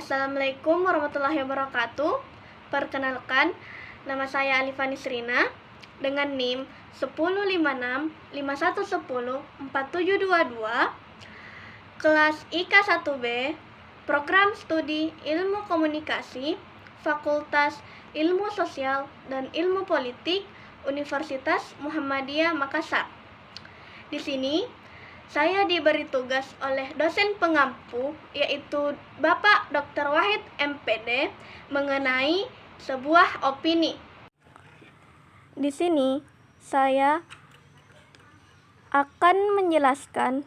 Assalamualaikum warahmatullahi wabarakatuh. Perkenalkan, nama saya Alifani Srina dengan NIM 105651104722, kelas IK 1B, Program Studi Ilmu Komunikasi, Fakultas Ilmu Sosial dan Ilmu Politik, Universitas Muhammadiyah Makassar. Di sini saya diberi tugas oleh dosen pengampu, yaitu Bapak Dr. Wahid MPD, mengenai sebuah opini. Di sini saya akan menjelaskan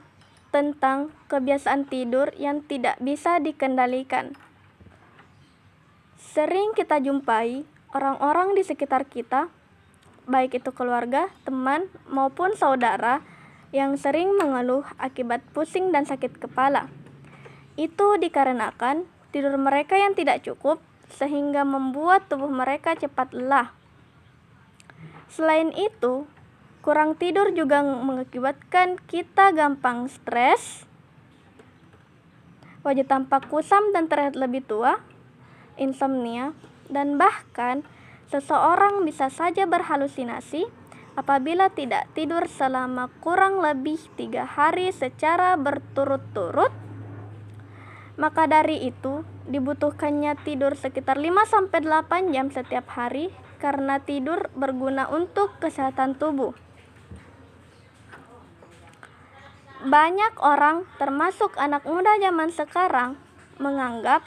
tentang kebiasaan tidur yang tidak bisa dikendalikan. Sering kita jumpai orang-orang di sekitar kita, baik itu keluarga, teman, maupun saudara, yang sering mengeluh akibat pusing dan sakit kepala. Itu dikarenakan tidur mereka yang tidak cukup, sehingga membuat tubuh mereka cepat lelah. Selain itu, kurang tidur juga mengakibatkan kita gampang stres, wajah tampak kusam dan terlihat lebih tua, insomnia, dan bahkan seseorang bisa saja berhalusinasi apabila tidak tidur selama kurang lebih 3 hari secara berturut-turut. Maka dari itu, dibutuhkannya tidur sekitar 5-8 jam setiap hari, karena tidur berguna untuk kesehatan tubuh. Banyak orang, termasuk anak muda zaman sekarang, menganggap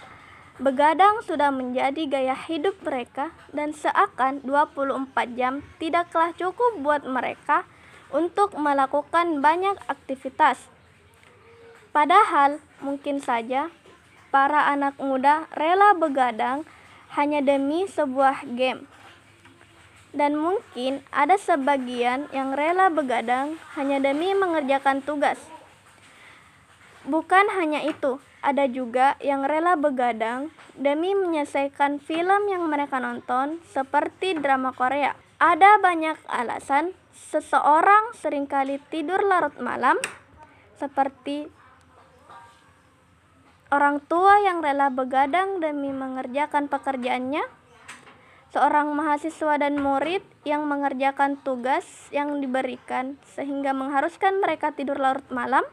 begadang sudah menjadi gaya hidup mereka dan seakan 24 jam tidaklah cukup buat mereka untuk melakukan banyak aktivitas. Padahal mungkin saja para anak muda rela begadang hanya demi sebuah game. Dan mungkin ada sebagian yang rela begadang hanya demi mengerjakan tugas. Bukan hanya itu, ada juga yang rela begadang demi menyelesaikan film yang mereka nonton, seperti drama Korea. Ada banyak alasan seseorang seringkali tidur larut malam, seperti orang tua yang rela begadang demi mengerjakan pekerjaannya, seorang mahasiswa dan murid yang mengerjakan tugas yang diberikan sehingga mengharuskan mereka tidur larut malam,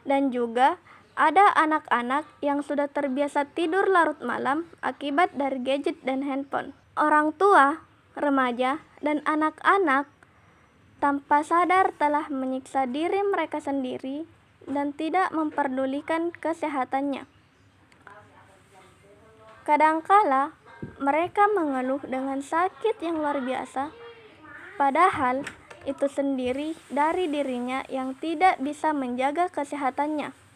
dan juga ada anak-anak yang sudah terbiasa tidur larut malam akibat dari gadget dan handphone. Orang tua, remaja, dan anak-anak tanpa sadar telah menyiksa diri mereka sendiri dan tidak memperdulikan kesehatannya. Kadangkala mereka mengeluh dengan sakit yang luar biasa, padahal itu sendiri dari dirinya yang tidak bisa menjaga kesehatannya.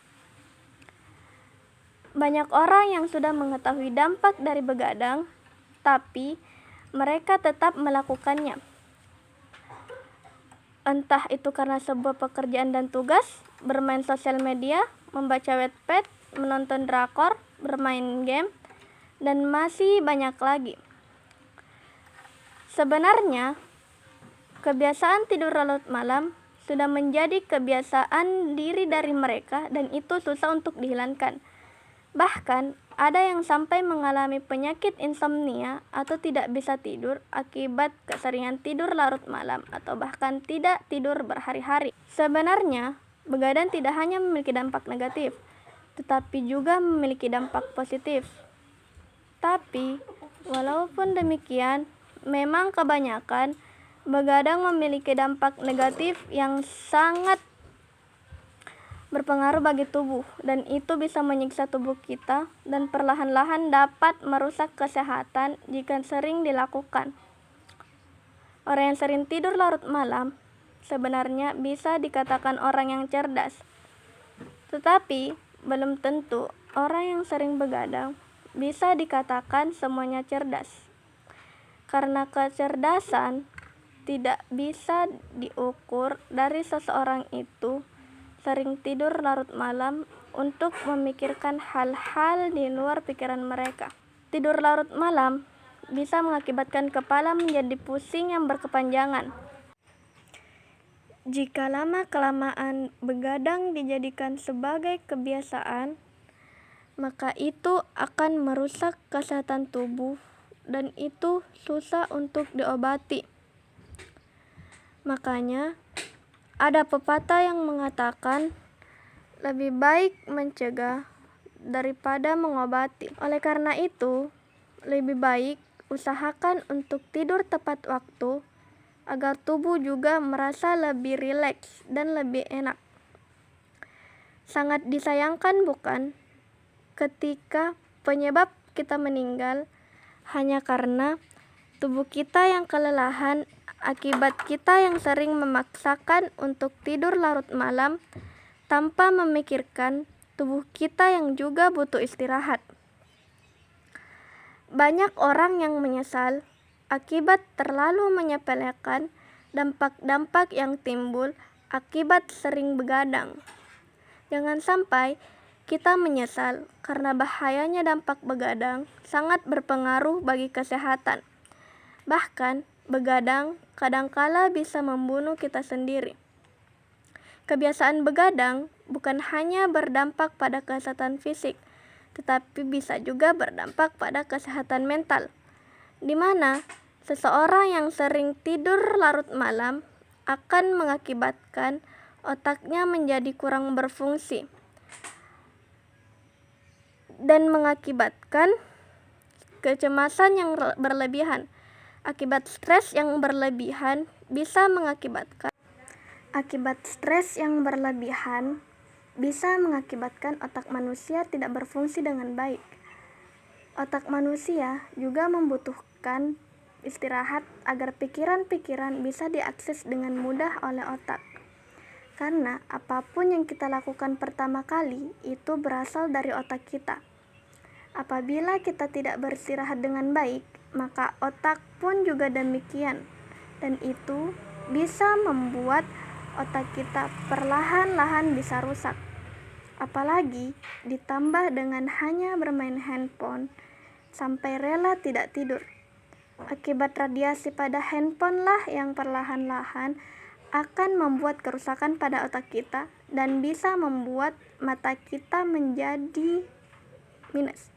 Banyak orang yang sudah mengetahui dampak dari begadang, tapi mereka tetap melakukannya. Entah itu karena sebuah pekerjaan dan tugas, bermain sosial media, membaca Wattpad, menonton drakor, bermain game, dan masih banyak lagi. Sebenarnya, kebiasaan tidur larut malam sudah menjadi kebiasaan diri dari mereka dan itu susah untuk dihilangkan. Bahkan, ada yang sampai mengalami penyakit insomnia atau tidak bisa tidur akibat keseringan tidur larut malam atau bahkan tidak tidur berhari-hari. Sebenarnya, begadang tidak hanya memiliki dampak negatif, tetapi juga memiliki dampak positif. Tapi, walaupun demikian, memang kebanyakan begadang memiliki dampak negatif yang sangat berpengaruh bagi tubuh, dan itu bisa menyiksa tubuh kita dan perlahan-lahan dapat merusak kesehatan jika sering dilakukan. Orang yang sering tidur larut malam sebenarnya bisa dikatakan orang yang cerdas, tetapi belum tentu orang yang sering begadang bisa dikatakan semuanya cerdas, karena kecerdasan tidak bisa diukur dari seseorang itu sering tidur larut malam untuk memikirkan hal-hal di luar pikiran mereka. Tidur larut malam bisa mengakibatkan kepala menjadi pusing yang berkepanjangan. Jika lama-kelamaan begadang dijadikan sebagai kebiasaan, maka itu akan merusak kesehatan tubuh dan itu susah untuk diobati. Makanya ada pepatah yang mengatakan lebih baik mencegah daripada mengobati. Oleh karena itu, lebih baik usahakan untuk tidur tepat waktu agar tubuh juga merasa lebih rileks dan lebih enak. Sangat disayangkan bukan ketika penyebab kita meninggal hanya karena tubuh kita yang kelelahan akibat kita yang sering memaksakan untuk tidur larut malam tanpa memikirkan tubuh kita yang juga butuh istirahat. Banyak orang yang menyesal akibat terlalu menyepelekan dampak-dampak yang timbul akibat sering begadang. Jangan sampai kita menyesal karena bahayanya dampak begadang sangat berpengaruh bagi kesehatan. Bahkan, begadang kadangkala bisa membunuh kita sendiri. Kebiasaan begadang bukan hanya berdampak pada kesehatan fisik, tetapi bisa juga berdampak pada kesehatan mental, di mana seseorang yang sering tidur larut malam akan mengakibatkan otaknya menjadi kurang berfungsi dan mengakibatkan kecemasan yang berlebihan. Akibat stres yang berlebihan bisa mengakibatkan otak manusia tidak berfungsi dengan baik. Otak manusia juga membutuhkan istirahat agar pikiran-pikiran bisa diakses dengan mudah oleh otak. Karena apapun yang kita lakukan pertama kali itu berasal dari otak kita. Apabila kita tidak beristirahat dengan baik, maka otak pun juga demikian. Dan itu bisa membuat otak kita perlahan-lahan bisa rusak. Apalagi ditambah dengan hanya bermain handphone sampai rela tidak tidur. Akibat radiasi pada handphone lah yang perlahan-lahan akan membuat kerusakan pada otak kita dan bisa membuat mata kita menjadi minus.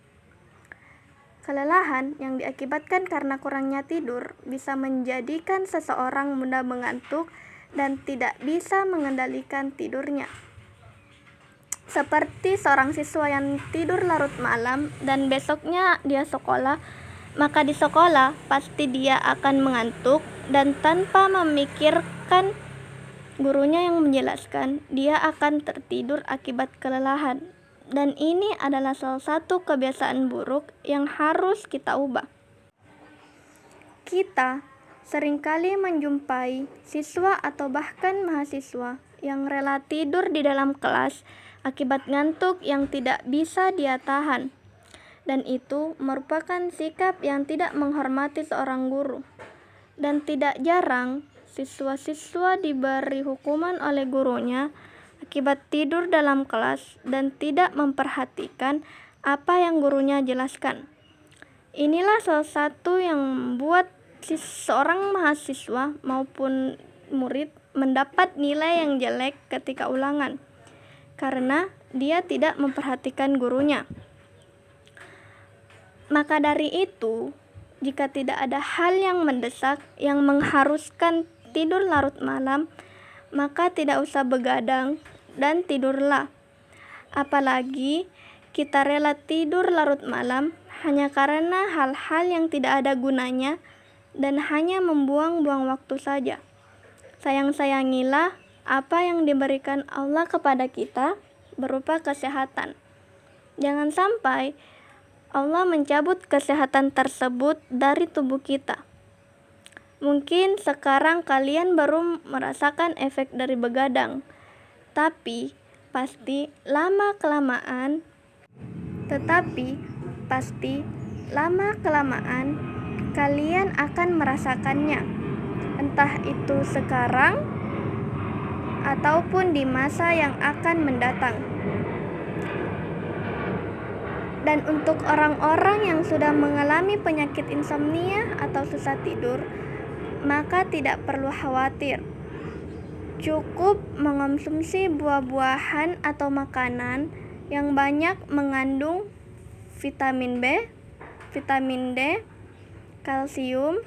Kelelahan yang diakibatkan karena kurangnya tidur bisa menjadikan seseorang mudah mengantuk dan tidak bisa mengendalikan tidurnya. Seperti seorang siswa yang tidur larut malam dan besoknya dia sekolah, maka di sekolah pasti dia akan mengantuk dan tanpa memikirkan gurunya yang menjelaskan, dia akan tertidur akibat kelelahan. Dan ini adalah salah satu kebiasaan buruk yang harus kita ubah. Kita seringkali menjumpai siswa atau bahkan mahasiswa yang rela tidur di dalam kelas akibat ngantuk yang tidak bisa dia tahan. Dan itu merupakan sikap yang tidak menghormati seorang guru. Dan tidak jarang siswa-siswa diberi hukuman oleh gurunya akibat tidur dalam kelas dan tidak memperhatikan apa yang gurunya jelaskan. Inilah salah satu yang membuat seorang mahasiswa maupun murid mendapat nilai yang jelek ketika ulangan, karena dia tidak memperhatikan gurunya. Maka dari itu, jika tidak ada hal yang mendesak yang mengharuskan tidur larut malam, maka tidak usah begadang dan tidurlah. Apalagi kita rela tidur larut malam hanya karena hal-hal yang tidak ada gunanya dan hanya membuang-buang waktu saja. Sayang-sayangilah apa yang diberikan Allah kepada kita berupa kesehatan. Jangan sampai Allah mencabut kesehatan tersebut dari tubuh kita. Mungkin sekarang kalian baru merasakan efek dari begadang, tapi pasti lama-kelamaan kalian akan merasakannya. Entah itu sekarang ataupun di masa yang akan mendatang. Dan untuk orang-orang yang sudah mengalami penyakit insomnia atau susah tidur, maka tidak perlu khawatir. Cukup mengonsumsi buah-buahan atau makanan yang banyak mengandung vitamin B, vitamin D, kalsium,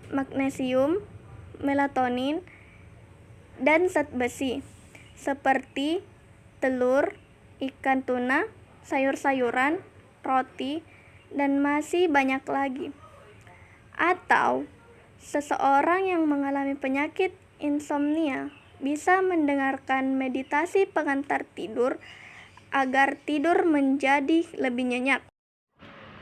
magnesium, melatonin, dan zat besi seperti telur, ikan tuna, sayur-sayuran, roti, dan masih banyak lagi. Atau seseorang yang mengalami penyakit insomnia bisa mendengarkan meditasi pengantar tidur agar tidur menjadi lebih nyenyak.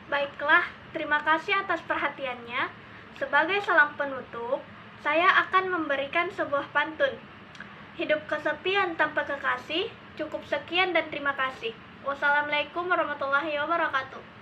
Baiklah, terima kasih atas perhatiannya. Sebagai salam penutup, saya akan memberikan sebuah pantun. Hidup kesepian tanpa kekasih, cukup sekian dan terima kasih. Wassalamualaikum warahmatullahi wabarakatuh.